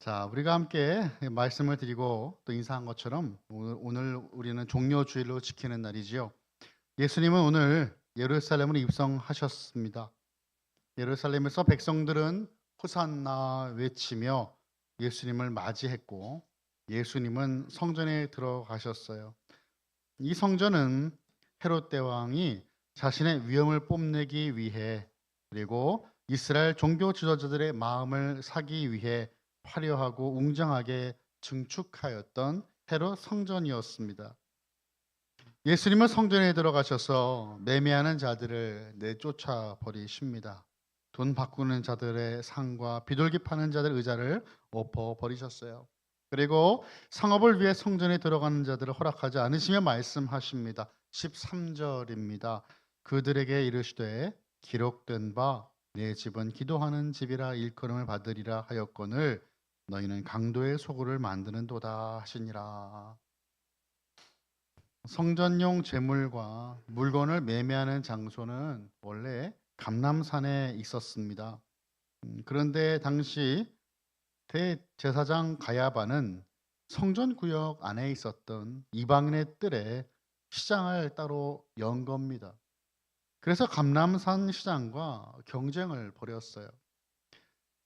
자, 우리가 함께 말씀을 드리고 또 인사한 것처럼 오늘 우리는 종료주일로 지키는 날이지요. 예수님은 오늘 예루살렘으로 입성하셨습니다. 예루살렘에서 백성들은 호산나 외치며 예수님을 맞이했고 예수님은 성전에 들어가셨어요. 이 성전은 헤롯 대왕이 자신의 위엄을 뽐내기 위해 그리고 이스라엘 종교 지도자들의 마음을 사기 위해 화려하고 웅장하게 증축하였던 헤롯 성전이었습니다. 예수님은 성전에 들어가셔서 매매하는 자들을 내쫓아 버리십니다. 돈 바꾸는 자들의 상과 비둘기 파는 자들 의자를 엎어 버리셨어요. 그리고 상업을 위해 성전에 들어가는 자들을 허락하지 않으시며 말씀하십니다. 13절입니다. 그들에게 이르시되 기록된 바 내 집은 기도하는 집이라 일컬음을 받으리라 하였거늘 너희는 강도의 소굴을 만드는도다 하시니라. 성전용 제물과 물건을 매매하는 장소는 원래 감람산에 있었습니다. 그런데 당시 대제사장 가야바는 성전 구역 안에 있었던 이방인의 뜰에 시장을 따로 연 겁니다. 그래서 감람산 시장과 경쟁을 벌였어요.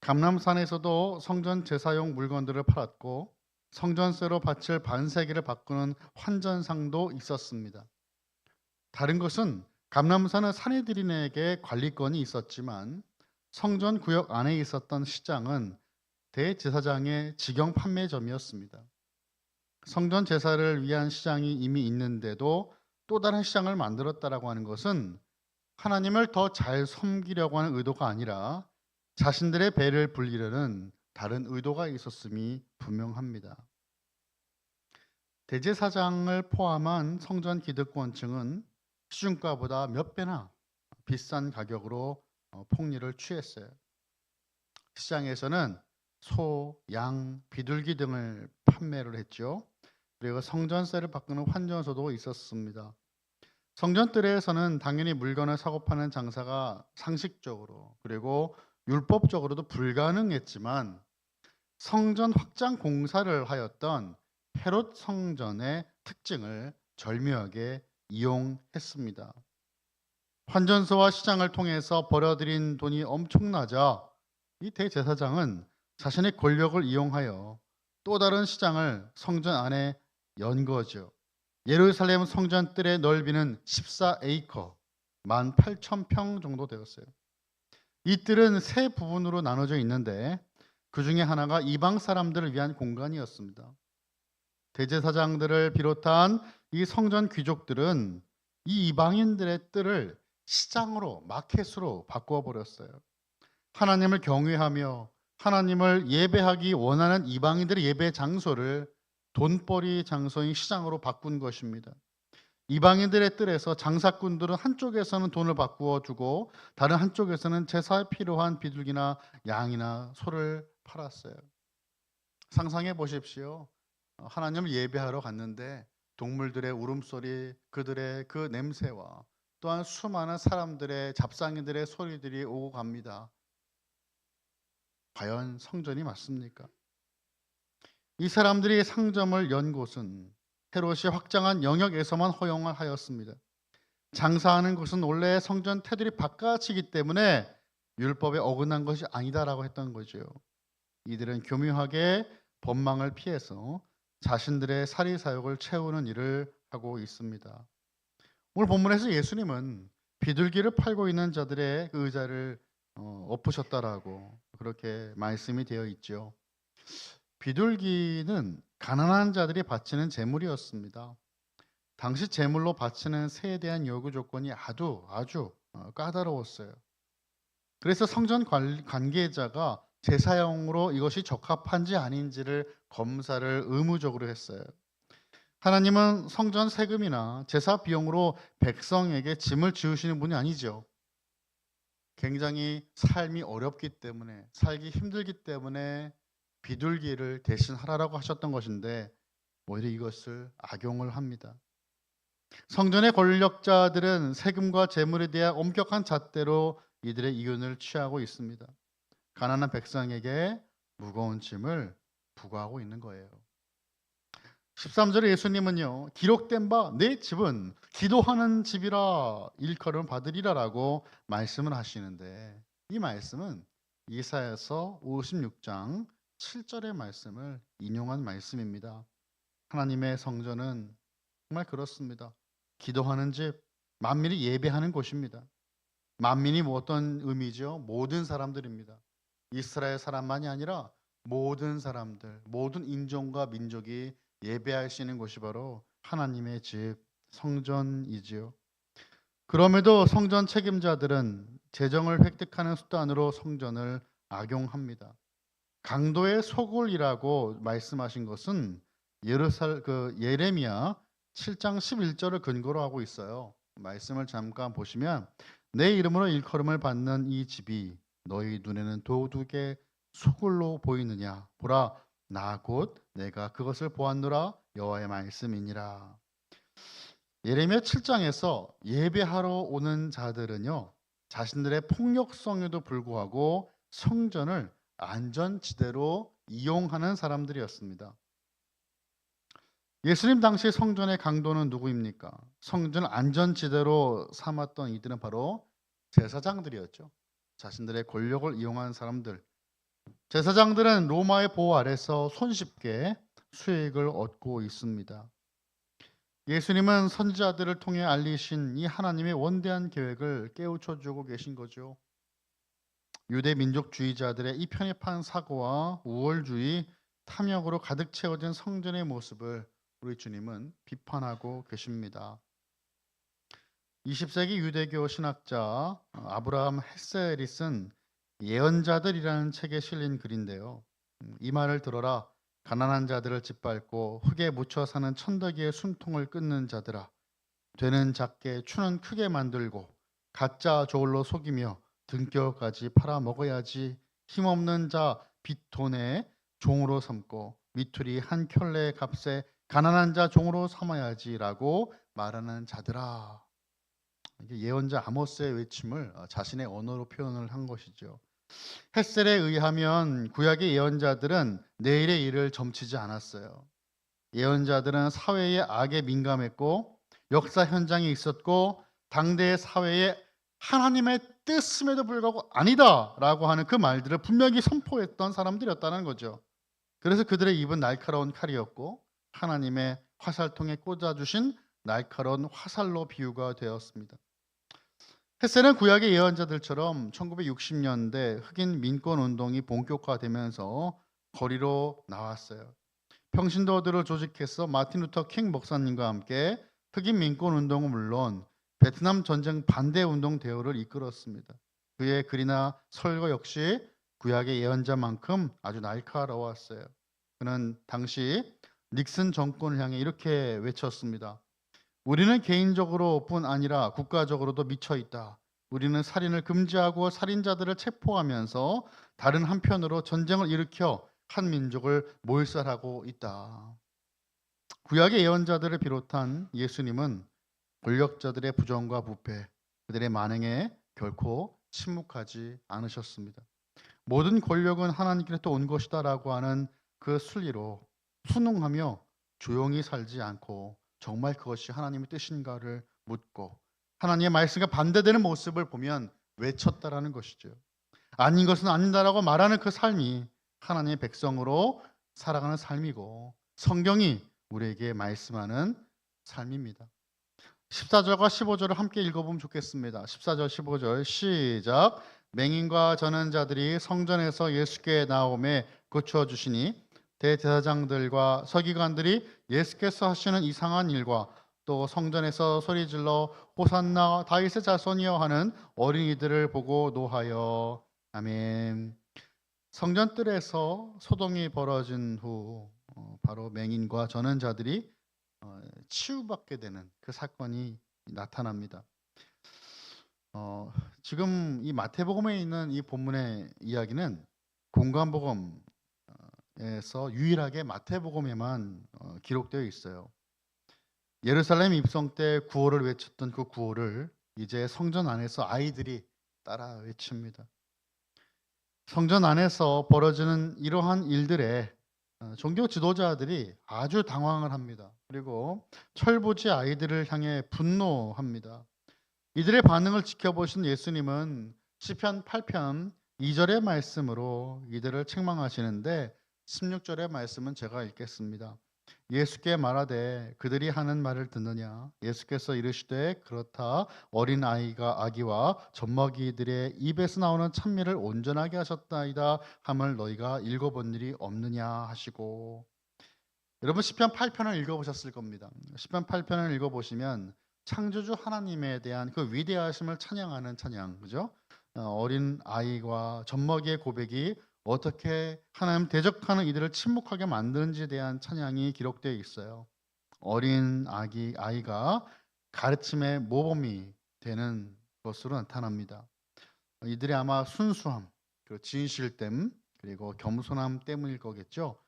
감람산에서도 성전 제사용 물건들을 팔았고 성전세로 바칠 반세기를 바꾸는 환전상도 있었습니다. 다른 것은 감람산은 사내들인에게 관리권이 있었지만 성전 구역 안에 있었던 시장은 대제사장의 직영 판매점이었습니다. 성전 제사를 위한 시장이 이미 있는데도 또 다른 시장을 만들었다라고 하는 것은 하나님을 더 잘 섬기려고 하는 의도가 아니라 자신들의 배를 불리려는 다른 의도가 있었음이 분명합니다. 대제사장을 포함한 성전 기득권층은 시중가보다 몇 배나 비싼 가격으로 폭리를 취했어요. 시장에서는 소, 양, 비둘기 등을 판매를 했죠. 그리고 성전세를 바꾸는 환전소도 있었습니다. 성전뜰에서는 당연히 물건을 사고 파는 장사가 상식적으로 그리고 율법적으로도 불가능했지만 성전 확장 공사를 하였던 헤롯 성전의 특징을 절묘하게 이용했습니다. 환전소와 시장을 통해서 벌어들인 돈이 엄청나자 이 대제사장은 자신의 권력을 이용하여 또 다른 시장을 성전 안에 연 거죠. 예루살렘 성전 뜰의 넓이는 14에이커, 18,000평 정도 되었어요. 이 뜰은 세 부분으로 나눠져 있는데 그 중에 하나가 이방 사람들을 위한 공간이었습니다. 대제사장들을 비롯한 이 성전 귀족들은 이 이방인들의 뜰을 시장으로 마켓으로 바꾸어 버렸어요. 하나님을 경외하며 하나님을 예배하기 원하는 이방인들의 예배 장소를 돈벌이 장소인 시장으로 바꾼 것입니다. 이방인들의 뜰에서 장사꾼들은 한쪽에서는 돈을 바꾸어 주고 다른 한쪽에서는 제사에 필요한 비둘기나 양이나 소를 팔았어요. 상상해 보십시오. 하나님을 예배하러 갔는데 동물들의 울음소리, 그들의 그 냄새와 또한 수많은 사람들의 잡상인들의 소리들이 오고 갑니다. 과연 성전이 맞습니까? 이 사람들이 상점을 연 곳은 헤롯이 확장한 영역에서만 허용을 하였습니다. 장사하는 것은 원래 성전 테두리 바깥이기 때문에 율법에 어긋난 것이 아니다라고 했던 거죠. 이들은 교묘하게 법망을 피해서 자신들의 사리사욕을 채우는 일을 하고 있습니다. 오늘 본문에서 예수님은 비둘기를 팔고 있는 자들의 그 의자를 엎으셨다라고 그렇게 말씀이 되어 있죠. 비둘기는 가난한 자들이 바치는 제물이었습니다. 당시 제물로 바치는 새에 대한 요구 조건이 아주 까다로웠어요. 그래서 성전 관계자가 제사용으로 이것이 적합한지 아닌지를 검사를 의무적으로 했어요. 하나님은 성전 세금이나 제사 비용으로 백성에게 짐을 지우시는 분이 아니죠. 굉장히 삶이 어렵기 때문에 살기 힘들기 때문에 비둘기를 대신 하라고 하셨던 것인데 오히려 이것을 악용을 합니다. 성전의 권력자들은 세금과 재물에 대한 엄격한 잣대로 이들의 이윤을 취하고 있습니다. 가난한 백성에게 무거운 짐을 구가하고 있는 거예요. 13절에 예수님은요, 기록된 바 내 집은 기도하는 집이라 일컬음 받으리라라고 말씀을 하시는데, 이 말씀은 이사야서 56장 7절의 말씀을 인용한 말씀입니다. 하나님의 성전은 정말 그렇습니다. 기도하는 집, 만민이 예배하는 곳입니다. 만민이 뭐 어떤 의미죠? 모든 사람들입니다. 이스라엘 사람만이 아니라 모든 사람들, 모든 인종과 민족이 예배할 수 있는 곳이 바로 하나님의 집, 성전이지요. 그럼에도 성전 책임자들은 재정을 획득하는 수단으로 성전을 악용합니다. 강도의 소굴이라고 말씀하신 것은 예레미야 7장 11절을 근거로 하고 있어요. 말씀을 잠깐 보시면 내 이름으로 일컬음을 받는 이 집이 너희 눈에는 도둑의 소굴로 보이느냐? 보라, 나 곧 내가 그것을 보았노라. 여호와의 말씀이니라. 예레미야 7장에서 예배하러 오는 자들은요, 자신들의 폭력성에도 불구하고 성전을 안전지대로 이용하는 사람들이었습니다. 예수님 당시 성전의 강도는 누구입니까? 성전을 안전지대로 삼았던 이들은 바로 제사장들이었죠. 자신들의 권력을 이용한 사람들. 제사장들은 로마의 보호 아래서 손쉽게 수익을 얻고 있습니다. 예수님은 선지자들을 통해 알리신 이 하나님의 원대한 계획을 깨우쳐주고 계신 거죠. 유대 민족주의자들의 이 편협한 사고와 우월주의, 탐욕으로 가득 채워진 성전의 모습을 우리 주님은 비판하고 계십니다. 20세기 유대교 신학자 아브라함 헬셀이 쓴 예언자들이라는 책에 실린 글인데요. 이 말을 들어라. 가난한 자들을 짓밟고 흙에 묻혀 사는 천덕이의 숨통을 끊는 자들아. 되는 작게 추는 크게 만들고 가짜 저울로 속이며 등뼈까지 팔아먹어야지. 힘없는 자 빚돈에 종으로 삼고 미투리 한 켤레 값에 가난한 자 종으로 삼아야지라고 말하는 자들아. 이게 예언자 아모스의 외침을 자신의 언어로 표현을 한 것이죠. 헷셀에 의하면 구약의 예언자들은 내일의 일을 점치지 않았어요. 예언자들은 사회의 악에 민감했고 역사 현장에 있었고 당대의 사회에 하나님의 뜻임에도 불구하고 아니다라고 하는 그 말들을 분명히 선포했던 사람들이었다는 거죠. 그래서 그들의 입은 날카로운 칼이었고 하나님의 화살통에 꽂아주신 날카로운 화살로 비유가 되었습니다. 헷셀은 구약의 예언자들처럼 1960년대 흑인 민권 운동이 본격화되면서 거리로 나왔어요. 평신도들을 조직해서 마틴 루터 킹 목사님과 함께 흑인 민권 운동은 물론 베트남 전쟁 반대 운동 대우를 이끌었습니다. 그의 글이나 설교 역시 구약의 예언자만큼 아주 날카로웠어요. 그는 당시 닉슨 정권을 향해 이렇게 외쳤습니다. 우리는 개인적으로뿐 아니라 국가적으로도 미쳐 있다. 우리는 살인을 금지하고 살인자들을 체포하면서 다른 한편으로 전쟁을 일으켜 한 민족을 몰살하고 있다. 구약의 예언자들을 비롯한 예수님은 권력자들의 부정과 부패, 그들의 만행에 결코 침묵하지 않으셨습니다. 모든 권력은 하나님께로부터 온 것이다라고 하는 그 순리로 순응하며 조용히 살지 않고 정말 그것이 하나님의 뜻인가를 묻고 하나님의 말씀과 반대되는 모습을 보면 외쳤다라는 것이죠. 아닌 것은 아니다라고 말하는 그 삶이 하나님의 백성으로 살아가는 삶이고 성경이 우리에게 말씀하는 삶입니다. 14절과 15절을 함께 읽어보면 좋겠습니다. 14절 15절 시작. 맹인과 전원자들이 성전에서 예수께 나오매 고쳐주시니 대제사장들과 서기관들이 예수께서 하시는 이상한 일과 또 성전에서 소리질러 호산나 다윗의 자손이여 하는 어린이들을 보고 노하여 아멘. 성전 뜰에서 소동이 벌어진 후 바로 맹인과 전원자들이 치유받게 되는 그 사건이 나타납니다. 지금 이 마태복음에 있는 이 본문의 이야기는 공관복음에서 유일하게 마태복음에만 기록되어 있어요. 예루살렘 입성 때 구호를 외쳤던 그 구호를 이제 성전 안에서 아이들이 따라 외칩니다. 성전 안에서 벌어지는 이러한 일들에 종교 지도자들이 아주 당황을 합니다. 그리고 철부지 아이들을 향해 분노합니다. 이들의 반응을 지켜보신 예수님은 시편 8편 2절의 말씀으로 이들을 책망하시는데 16절의 말씀은 제가 읽겠습니다. 예수께 말하되 그들이 하는 말을 듣느냐? 예수께서 이르시되 그렇다. 어린 아이가 아기와 젖먹이들의 입에서 나오는 찬미를 온전하게 하셨다이다 함을 너희가 읽어본 일이 없느냐 하시고. 여러분 시편 8편을 읽어보셨을 겁니다. 시편 8편을 읽어보시면 창조주 하나님에 대한 그 위대하심을 찬양하는 찬양, 그죠? 어린 아이와 젖먹이의 고백이 어떻게 하나님 대적하는 이들을 침묵하게 만드는지에 대한 찬양이 기록되어 있어요. 어린 아이가 가르침의 모범이 되는 것으로 나타납니다. 이들이 아마 순수함, 그리고 진실됨, 그리고 겸손함 때문일 거겠죠.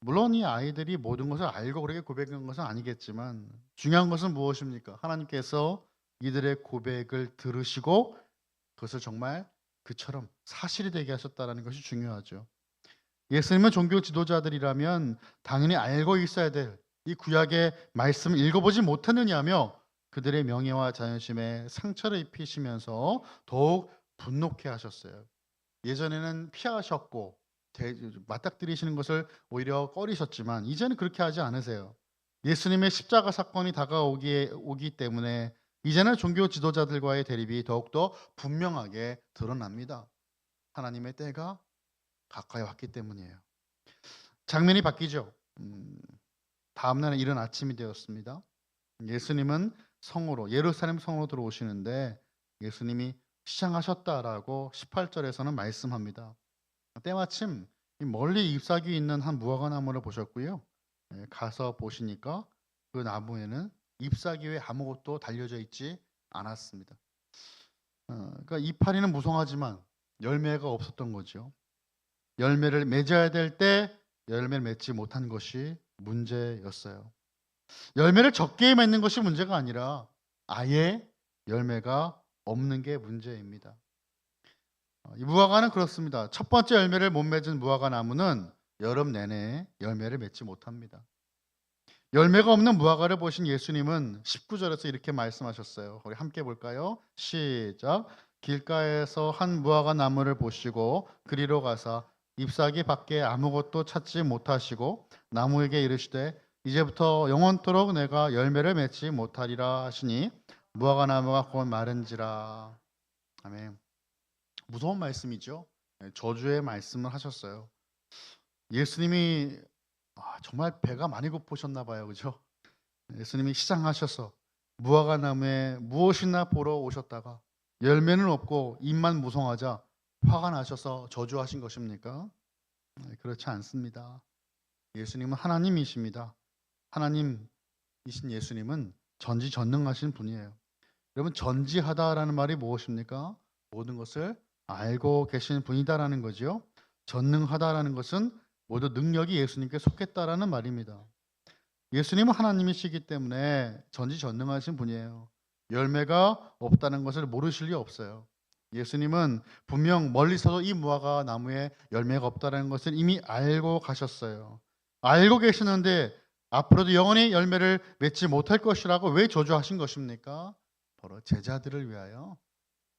물론 이 아이들이 모든 것을 알고 그렇게 고백한 것은 아니겠지만 중요한 것은 무엇입니까? 하나님께서 이들의 고백을 들으시고 그것을 정말 그처럼 사실이 되게 하셨다는 것이 중요하죠. 예수님은 종교 지도자들이라면 당연히 알고 있어야 될 이 구약의 말씀을 읽어보지 못했느냐며 그들의 명예와 자존심에 상처를 입히시면서 더욱 분노케 하셨어요. 예전에는 피하셨고 맞닥뜨리시는 것을 오히려 꺼리셨지만 이제는 그렇게 하지 않으세요. 예수님의 십자가 사건이 오기 때문에 이제는 종교 지도자들과의 대립이 더욱더 분명하게 드러납니다. 하나님의 때가 가까이 왔기 때문이에요. 장면이 바뀌죠. 다음날 이른 아침이 되었습니다. 예수님은 예루살렘 성으로 들어오시는데 예수님이 시장하셨다라고 18절에서는 말씀합니다. 때마침 멀리 잎사귀 있는 한 무화과 나무를 보셨고요. 가서 보시니까 그 나무에는 잎사귀 외에 아무것도 달려져 있지 않았습니다. 그러니까 이파리는 무성하지만 열매가 없었던 거죠. 열매를 맺어야 될 때 열매를 맺지 못한 것이 문제였어요. 열매를 적게 맺는 것이 문제가 아니라 아예 열매가 없는 게 문제입니다. 이 무화과는 그렇습니다. 첫 번째 열매를 못 맺은 무화과 나무는 여름 내내 열매를 맺지 못합니다. 열매가 없는 무화과를 보신 예수님은 19절에서 이렇게 말씀하셨어요. 우리 함께 볼까요? 시작. 길가에서 한 무화과 나무를 보시고 그리로 가사 잎사귀 밖에 아무것도 찾지 못하시고 나무에게 이르시되 이제부터 영원토록 내가 열매를 맺지 못하리라 하시니 무화과 나무가 곧 마른지라. 아멘. 무서운 말씀이죠. 저주의 말씀을 하셨어요. 예수님이 정말 배가 많이 고프셨나 봐요. 그죠? 예수님이 시장하셔서 무화과 나무에 무엇이나 보러 오셨다가 열매는 없고 잎만 무성하자 화가 나셔서 저주하신 것입니까? 그렇지 않습니다. 예수님은 하나님이십니다. 하나님이신 예수님은 전지전능하신 분이에요. 여러분 전지하다라는 말이 무엇입니까? 모든 것을 알고 계신 분이다라는 거죠. 전능하다라는 것은 모두 능력이 예수님께 속했다라는 말입니다. 예수님은 하나님이시기 때문에 전지전능하신 분이에요. 열매가 없다는 것을 모르실 리 없어요. 예수님은 분명 멀리서도 이 무화과 나무에 열매가 없다는 것을 이미 알고 가셨어요. 알고 계시는데 앞으로도 영원히 열매를 맺지 못할 것이라고 왜 저주하신 것입니까? 바로 제자들을 위하여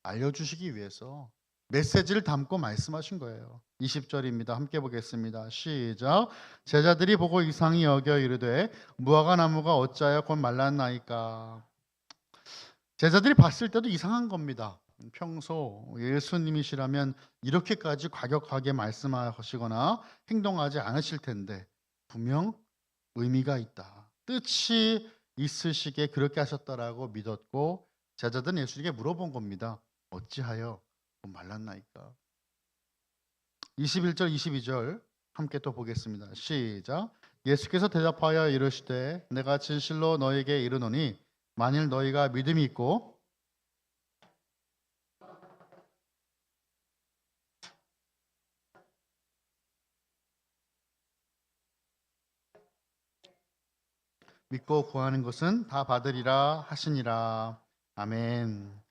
알려주시기 위해서 메시지를 담고 말씀하신 거예요. 20절입니다. 함께 보겠습니다. 시작. 제자들이 보고 이상히 여겨 이르되 무화과 나무가 어찌하여 곧 말랐나이까. 제자들이 봤을 때도 이상한 겁니다. 평소 예수님이시라면 이렇게까지 과격하게 말씀하시거나 행동하지 않으실 텐데 분명 의미가 있다. 뜻이 있으시게 그렇게 하셨다라고 믿었고 제자들은 예수님께 물어본 겁니다. 어찌하여 말랐나이까. 21절 22절 함께 또 보겠습니다. 시작. 예수께서 대답하여 이르시되 내가 진실로 너에게 이르노니 만일 너희가 믿음이 있고 믿고 구하는 것은 다 받으리라 하시니라. 아멘.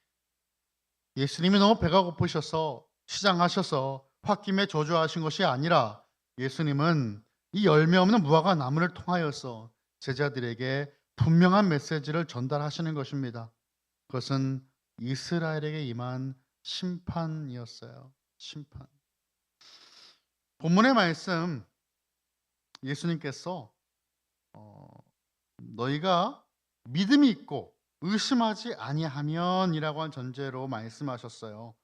예수님이 너무 배가 고프셔서 시장하셔서 홧김에 저주하신 것이 아니라 예수님은 이 열매 없는 무화과 나무를 통하여서 제자들에게 분명한 메시지를 전달하시는 것입니다. 그것은 이스라엘에게 임한 심판이었어요. 심판. 본문의 말씀, 예수님께서 너희가 믿음이 있고 의심하지 아니하면이라고 한 전제로 말씀하셨어요.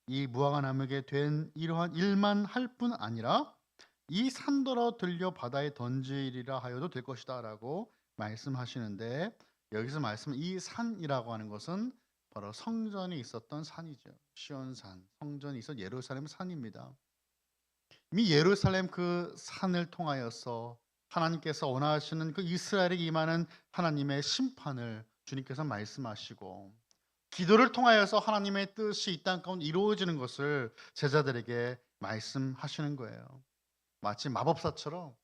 이 무화과 나무에게 된 이러한 일만 할 뿐 아니라 이 산더러 들려 바다에 던지리라 하여도 될 것이다라고 말씀하시는데, 여기서 말씀 이 산이라고 하는 것은 바로 성전이 있었던 산이죠. 시온산, 성전이 있었던 예루살렘 산입니다. 이미 예루살렘 그 산을 통하여서 하나님께서 원하시는 그 이스라엘에게 임하는 하나님의 심판을 주님께서 말씀하시고, 기도를 통하여서 하나님의 뜻이 이 땅 가운데 이루어지는 것을 제자들에게 말씀하시는 거예요. 마치 마법사처럼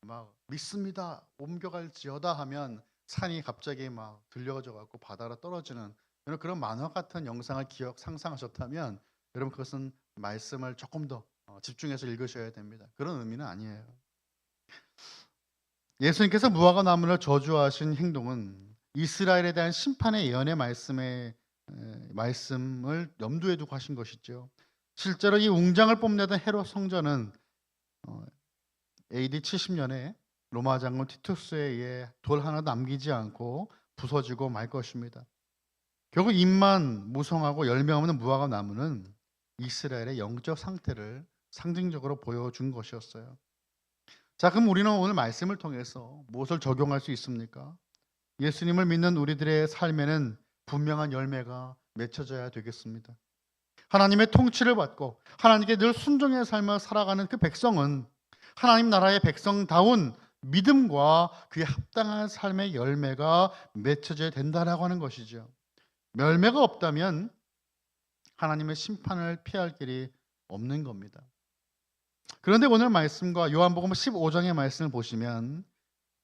막 믿습니다, 옮겨갈지어다 하면 산이 갑자기 막 들려져 갖고 바다로 떨어지는 그런 만화 같은 영상을 상상하셨다면, 여러분 그것은 말씀을 조금 더 집중해서 읽으셔야 됩니다. 그런 의미는 아니에요. 예수님께서 무화과 나무를 저주하신 행동은 이스라엘에 대한 심판의 예언의 말씀을 염두에 두고 하신 것이죠. 실제로 이 웅장을 뽐내던 헤롯 성전은 AD 70년에 로마 장군 티투스에 의해 돌 하나 남기지 않고 부서지고 말 것입니다. 결국 잎만 무성하고 열매 없는 무화과 나무는 이스라엘의 영적 상태를 상징적으로 보여준 것이었어요. 자, 그럼 우리는 오늘 말씀을 통해서 무엇을 적용할 수 있습니까? 예수님을 믿는 우리들의 삶에는 분명한 열매가 맺혀져야 되겠습니다. 하나님의 통치를 받고 하나님께 늘 순종의 삶을 살아가는 그 백성은 하나님 나라의 백성다운 믿음과 그에 합당한 삶의 열매가 맺혀져야 된다라고 하는 것이죠. 열매가 없다면 하나님의 심판을 피할 길이 없는 겁니다. 그런데 오늘 말씀과 요한복음 15장의 말씀을 보시면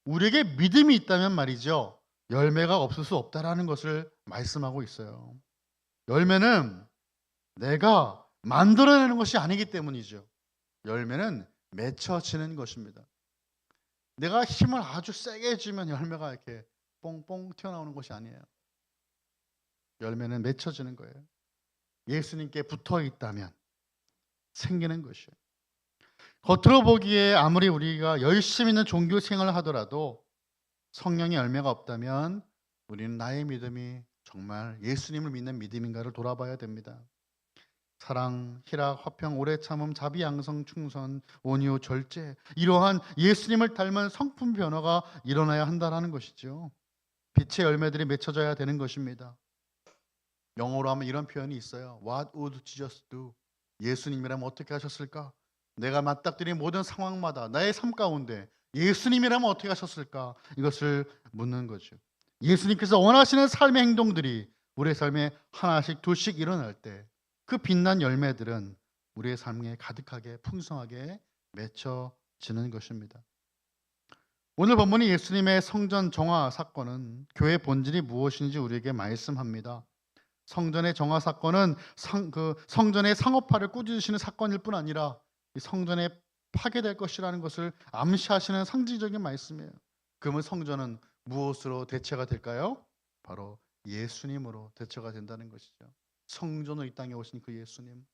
우리에게 믿음이 있다면 말이죠, 열매가 없을 수 없다라는 것을 말씀하고 있어요. 열매는 내가 만들어내는 것이 아니기 때문이죠. 열매는 맺혀지는 것입니다. 내가 힘을 아주 세게 주면 열매가 이렇게 뽕뽕 튀어나오는 것이 아니에요. 열매는 맺혀지는 거예요. 예수님께 붙어 있다면 생기는 것이에요. 겉으로 보기에 아무리 우리가 열심히 있는 종교 생활을 하더라도 성령의 열매가 없다면 우리는 나의 믿음이 정말 예수님을 믿는 믿음인가를 돌아봐야 됩니다. 사랑, 희락, 화평, 오래 참음, 자비, 양성, 충성, 온유, 절제, 이러한 예수님을 닮은 성품 변화가 일어나야 한다는 것이죠. 빛의 열매들이 맺혀져야 되는 것입니다. 영어로 하면 이런 표현이 있어요. What would Jesus do? 예수님이라면 어떻게 하셨을까? 내가 맞닥뜨린 모든 상황마다 나의 삶 가운데 예수님이라면 어떻게 하셨을까? 이것을 묻는 거죠. 예수님께서 원하시는 삶의 행동들이 우리의 삶에 하나씩 둘씩 일어날 때 그 빛난 열매들은 우리의 삶에 가득하게 풍성하게 맺혀지는 것입니다. 오늘 본문이 예수님의 성전 정화 사건은 교회의 본질이 무엇인지 우리에게 말씀합니다. 성전의 정화 사건은 성전의 상업화를 꾸짖으시는 사건일 뿐 아니라 이 성전에 파괴될 것이라는 것을 암시하시는 상징적인 말씀이에요. 그러면 성전은 무엇으로 대체가 될까요? 바로 예수님으로 대체가 된다는 것이죠. 성전으로 이 땅에 오신 그 예수님.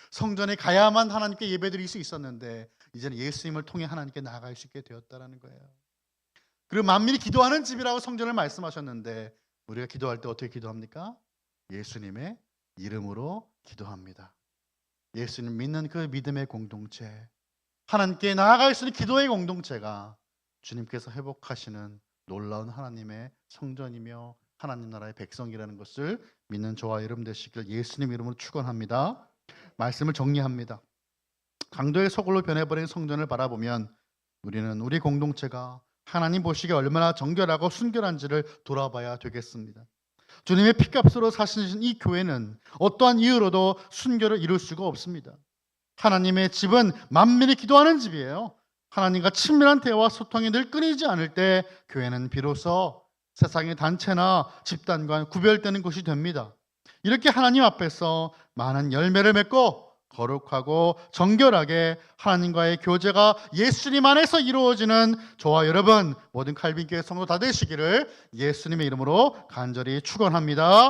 성전에 가야만 하나님께 예배드릴 수 있었는데 이제는 예수님을 통해 하나님께 나아갈 수 있게 되었다는 거예요. 그리고 만민이 기도하는 집이라고 성전을 말씀하셨는데 우리가 기도할 때 어떻게 기도합니까? 예수님의 이름으로 기도합니다. 예수님 믿는 그 믿음의 공동체, 하나님께 나아갈 수 있는 기도의 공동체가 주님께서 회복하시는 놀라운 하나님의 성전이며 하나님 나라의 백성이라는 것을 믿는 저와 여러분 되시길 예수님 이름으로 축원합니다. 말씀을 정리합니다. 강도의 소굴로 변해버린 성전을 바라보면 우리는 우리 공동체가 하나님 보시기에 얼마나 정결하고 순결한지를 돌아봐야 되겠습니다. 주님의 피값으로 사신 이 교회는 어떠한 이유로도 순결을 이룰 수가 없습니다. 하나님의 집은 만민이 기도하는 집이에요. 하나님과 친밀한 대화 소통이 늘 끊이지 않을 때 교회는 비로소 세상의 단체나 집단과 구별되는 곳이 됩니다. 이렇게 하나님 앞에서 많은 열매를 맺고 거룩하고 정결하게 하나님과의 교제가 예수님 안에서 이루어지는 저와 여러분 모든 칼빈교회 성도 다 되시기를 예수님의 이름으로 간절히 축원합니다.